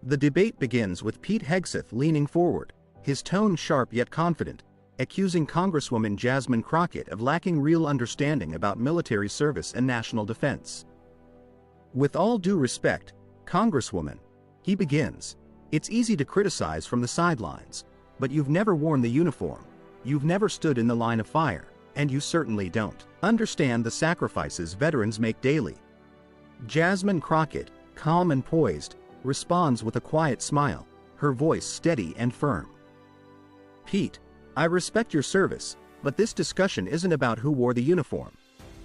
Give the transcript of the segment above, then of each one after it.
The debate begins with Pete Hegseth leaning forward, his tone sharp yet confident, accusing Congresswoman Jasmine Crockett of lacking real understanding about military service and national defense. "With all due respect, Congresswoman," he begins, "it's easy to criticize from the sidelines, but you've never worn the uniform, you've never stood in the line of fire, and you certainly don't understand the sacrifices veterans make daily." Jasmine Crockett, calm and poised, responds with a quiet smile, her voice steady and firm. "Pete, I respect your service, but this discussion isn't about who wore the uniform.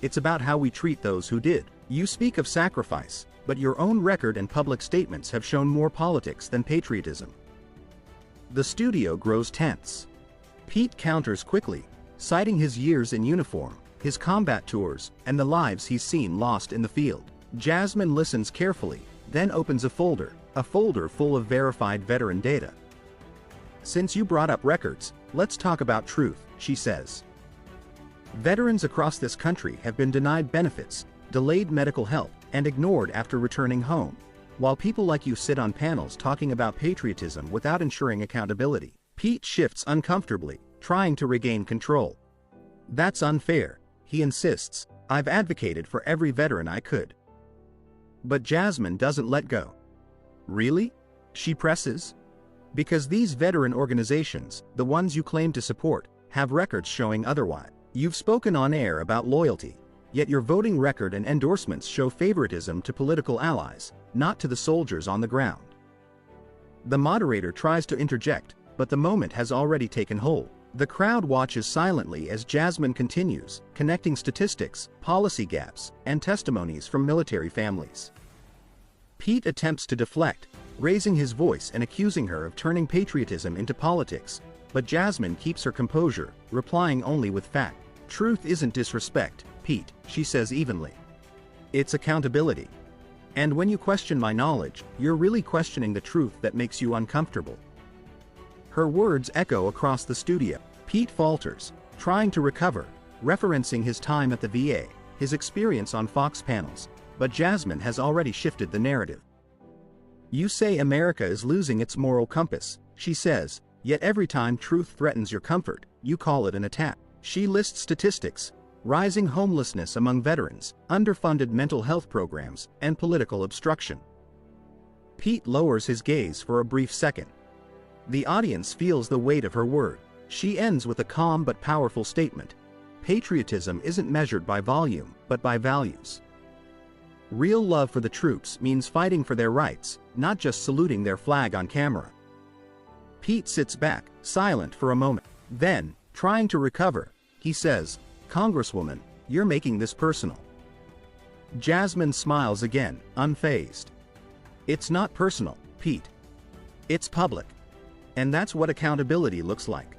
It's about how we treat those who did. You speak of sacrifice, but your own record and public statements have shown more politics than patriotism." The studio grows tense. Pete counters quickly, citing his years in uniform, his combat tours, and the lives he's seen lost in the field. Jasmine listens carefully, then opens a folder full of verified veteran data. "Since you brought up records, let's talk about truth," she says. "Veterans across this country have been denied benefits, delayed medical help, and ignored after returning home, while people like you sit on panels talking about patriotism without ensuring accountability." Pete shifts uncomfortably, trying to regain control. "That's unfair," he insists. "I've advocated for every veteran I could." But Jasmine doesn't let go. "Really?" she presses. "Because these veteran organizations, the ones you claim to support, have records showing otherwise. You've spoken on air about loyalty, yet your voting record and endorsements show favoritism to political allies, not to the soldiers on the ground." The moderator tries to interject, but the moment has already taken hold. The crowd watches silently as Jasmine continues, connecting statistics, policy gaps, and testimonies from military families. Pete attempts to deflect, raising his voice and accusing her of turning patriotism into politics, but Jasmine keeps her composure, replying only with fact. "Truth isn't disrespect, Pete," she says evenly. "It's accountability. And when you question my knowledge, you're really questioning the truth that makes you uncomfortable." Her words echo across the studio. Pete falters, trying to recover, referencing his time at the VA, his experience on Fox panels, but Jasmine has already shifted the narrative. "You say America is losing its moral compass," she says, "yet every time truth threatens your comfort, you call it an attack." She lists statistics: rising homelessness among veterans, underfunded mental health programs, and political obstruction. Pete lowers his gaze for a brief second. The audience feels the weight of her word. She ends with a calm but powerful statement: "Patriotism isn't measured by volume, but by values." Real love for the troops means fighting for their rights, not just saluting their flag on camera. Pete sits back, silent for a moment. Then, trying to recover, he says, "Congresswoman, you're making this personal." Jasmine smiles again, unfazed. "It's not personal, Pete. It's public. And that's what accountability looks like."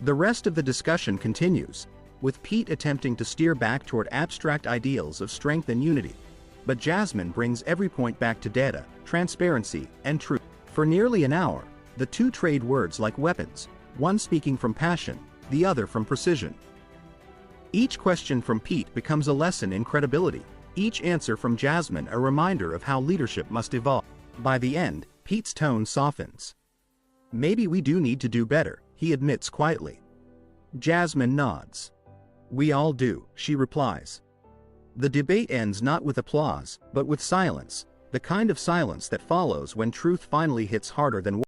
The rest of the discussion continues, with Pete attempting to steer back toward abstract ideals of strength and unity. But Jasmine brings every point back to data, transparency, and truth. For nearly an hour, the two trade words like weapons, one speaking from passion, the other from precision. Each question from Pete becomes a lesson in credibility, each answer from Jasmine a reminder of how leadership must evolve. By the end, Pete's tone softens. "Maybe we do need to do better," he admits quietly. Jasmine nods. "We all do," she replies. The debate ends not with applause, but with silence, the kind of silence that follows when truth finally hits harder than words.